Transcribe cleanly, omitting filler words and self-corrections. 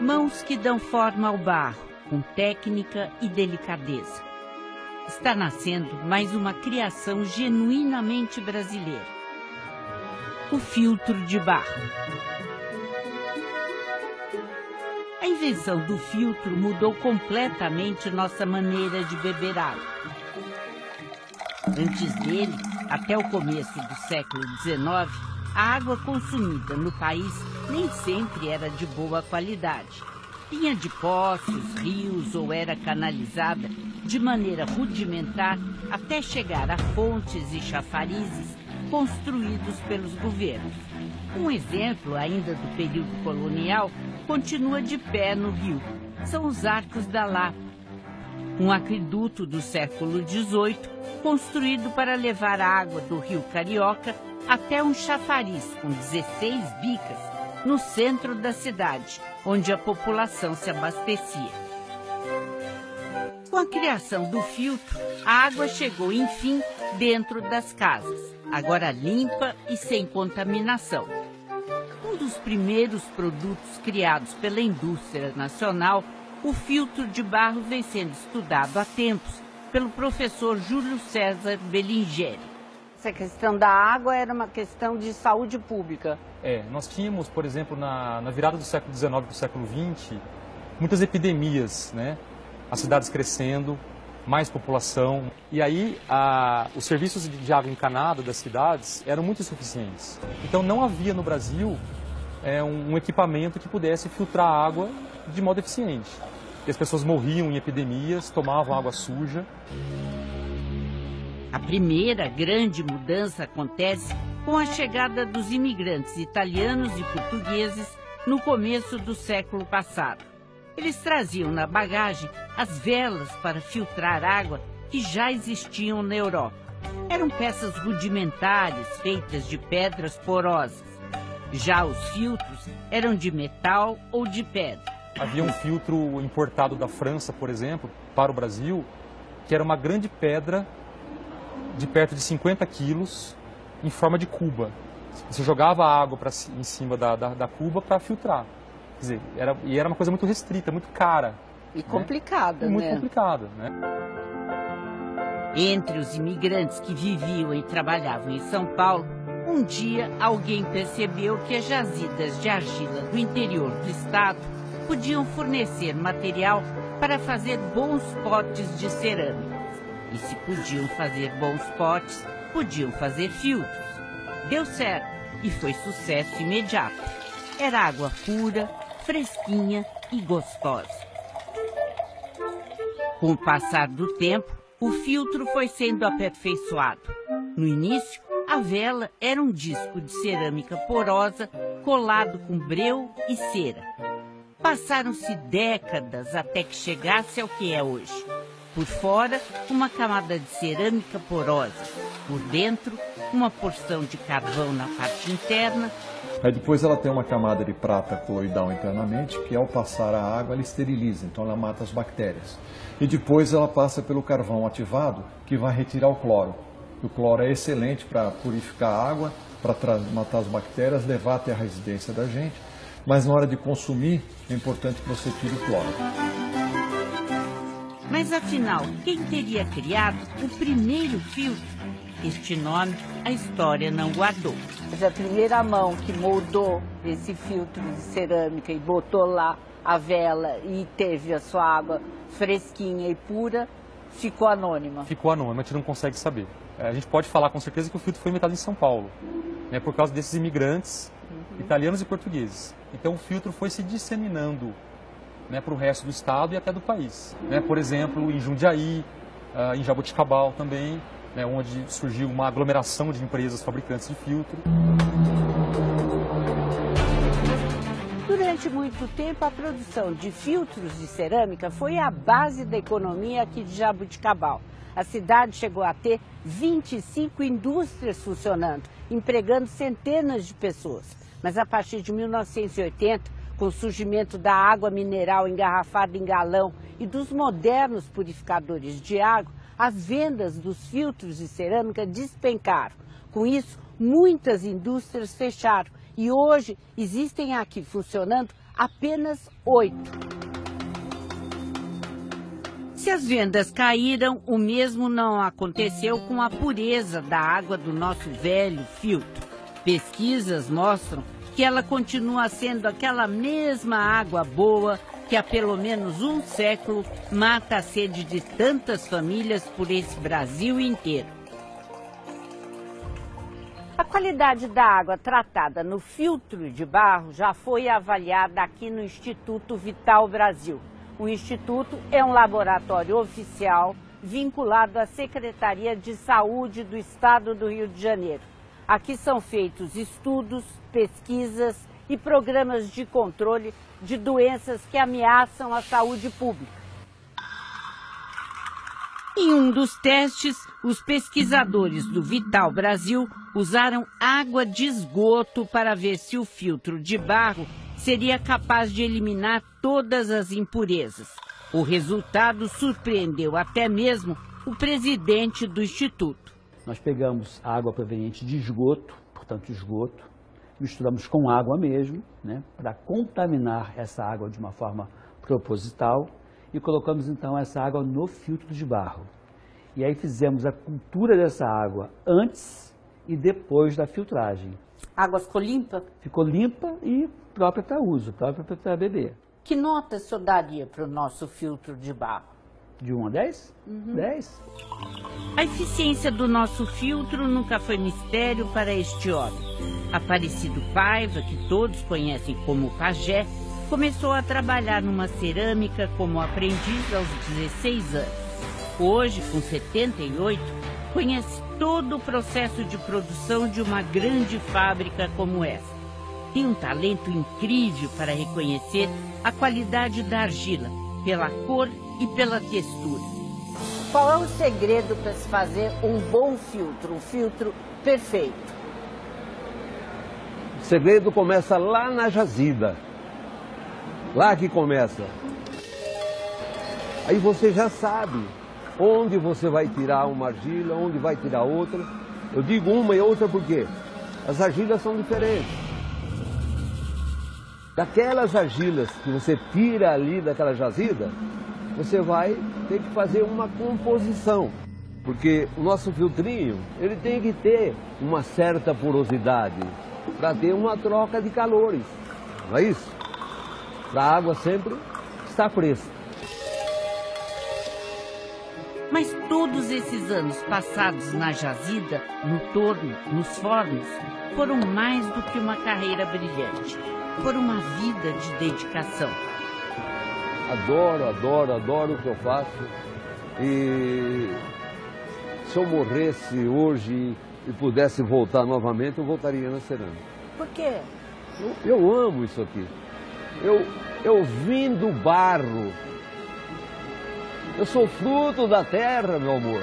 Mãos que dão forma ao barro, com técnica e delicadeza. Está nascendo mais uma criação genuinamente brasileira. O filtro de barro. A invenção do filtro mudou completamente nossa maneira de beber água. Antes dele, até o começo do século XIX, a água consumida no país nem sempre era de boa qualidade. Vinha de poços, rios ou era canalizada de maneira rudimentar até chegar a fontes e chafarizes construídos pelos governos. Um exemplo, ainda do período colonial, continua de pé no rio. São os Arcos da Lapa, um aqueduto do século XVIII, construído para levar a água do rio Carioca até um chafariz com 16 bicas no centro da cidade, onde a população se abastecia. Com a criação do filtro, a água chegou, enfim, dentro das casas, agora limpa e sem contaminação. Um dos primeiros produtos criados pela indústria nacional, o filtro de barro vem sendo estudado há tempos pelo professor Júlio César Bellingeri. Essa questão da água era uma questão de saúde pública. Nós tínhamos, por exemplo, na virada do século XIX para o século XX, muitas epidemias, né? As cidades crescendo, mais população. E aí, os serviços de água encanada das cidades eram muito insuficientes. Então, não havia no Brasil um equipamento que pudesse filtrar a água de modo eficiente. E as pessoas morriam em epidemias, tomavam água suja. A primeira grande mudança acontece com a chegada dos imigrantes italianos e portugueses no começo do século passado. Eles traziam na bagagem as velas para filtrar água que já existiam na Europa. Eram peças rudimentares feitas de pedras porosas. Já os filtros eram de metal ou de pedra. Havia um filtro importado da França, por exemplo, para o Brasil, que era uma grande pedra de perto de 50 quilos, em forma de cuba. Você jogava a água em cima da cuba para filtrar. Quer dizer, era uma coisa muito restrita, muito cara. E complicada, né? Muito complicada, né? Entre os imigrantes que viviam e trabalhavam em São Paulo, um dia alguém percebeu que as jazidas de argila do interior do estado podiam fornecer material para fazer bons potes de cerâmica. E se podiam fazer bons potes, podiam fazer filtros. Deu certo e foi sucesso imediato. Era água pura, fresquinha e gostosa. Com o passar do tempo, o filtro foi sendo aperfeiçoado. No início, a vela era um disco de cerâmica porosa colado com breu e cera. Passaram-se décadas até que chegasse ao que é hoje. Por fora, uma camada de cerâmica porosa. Por dentro, uma porção de carvão na parte interna. Aí depois ela tem uma camada de prata coloidal internamente, que ao passar a água ela esteriliza, então ela mata as bactérias. E depois ela passa pelo carvão ativado, que vai retirar o cloro. O cloro é excelente para purificar a água, para matar as bactérias, levar até a residência da gente. Mas na hora de consumir, é importante que você tire o cloro. Mas afinal, quem teria criado o primeiro filtro? Este nome a história não guardou. Mas a primeira mão que moldou esse filtro de cerâmica e botou lá a vela e teve a sua água fresquinha e pura, ficou anônima. Ficou anônima, a gente não consegue saber. A gente pode falar com certeza que o filtro foi inventado em São Paulo, né, por causa desses imigrantes italianos e portugueses. Então o filtro foi se disseminando, né, para o resto do estado e até do país. Né? Por exemplo, em Jundiaí, em Jaboticabal também, né, onde surgiu uma aglomeração de empresas fabricantes de filtro. Durante muito tempo, a produção de filtros de cerâmica foi a base da economia aqui de Jaboticabal. A cidade chegou a ter 25 indústrias funcionando, empregando centenas de pessoas. Mas a partir de 1980, com o surgimento da água mineral engarrafada em galão e dos modernos purificadores de água, as vendas dos filtros de cerâmica despencaram. Com isso, muitas indústrias fecharam e hoje existem aqui funcionando apenas 8. Se as vendas caíram, o mesmo não aconteceu com a pureza da água do nosso velho filtro. Pesquisas mostram que ela continua sendo aquela mesma água boa que há pelo menos um século mata a sede de tantas famílias por esse Brasil inteiro. A qualidade da água tratada no filtro de barro já foi avaliada aqui no Instituto Vital Brasil. O Instituto é um laboratório oficial vinculado à Secretaria de Saúde do Estado do Rio de Janeiro. Aqui são feitos estudos, pesquisas e programas de controle de doenças que ameaçam a saúde pública. Em um dos testes, os pesquisadores do Vital Brasil usaram água de esgoto para ver se o filtro de barro seria capaz de eliminar todas as impurezas. O resultado surpreendeu até mesmo o presidente do Instituto. Nós pegamos a água proveniente de esgoto, portanto esgoto, misturamos com água mesmo, para contaminar essa água de uma forma proposital e colocamos então essa água no filtro de barro. E aí fizemos a cultura dessa água antes e depois da filtragem. A água ficou limpa? Ficou limpa e própria para uso, própria para beber. Que nota o senhor daria para o nosso filtro de barro? De 1 a 10? 10. A eficiência do nosso filtro nunca foi mistério para este homem. Aparecido Paiva, que todos conhecem como Pajé, começou a trabalhar numa cerâmica como aprendiz aos 16 anos. Hoje, com 78, conhece todo o processo de produção de uma grande fábrica como essa. Tem um talento incrível para reconhecer a qualidade da argila, pela cor e pela textura. Qual é o segredo para se fazer um bom filtro, um filtro perfeito? O segredo começa lá na jazida. Lá que começa. Aí você já sabe onde você vai tirar uma argila, onde vai tirar outra. Eu digo uma e outra porque as argilas são diferentes. Daquelas argilas que você tira ali daquela jazida, você vai ter que fazer uma composição. Porque o nosso filtrinho, ele tem que ter uma certa porosidade para ter uma troca de calores. Não é isso? Para a água sempre estar fresca. Mas todos esses anos passados na jazida, no torno, nos fornos, foram mais do que uma carreira brilhante. Foram uma vida de dedicação. Adoro, adoro, adoro o que eu faço. E se eu morresse hoje e pudesse voltar novamente, eu voltaria na cerâmica. Por quê? Eu amo isso aqui. Eu vim do barro. Eu sou fruto da terra, meu amor.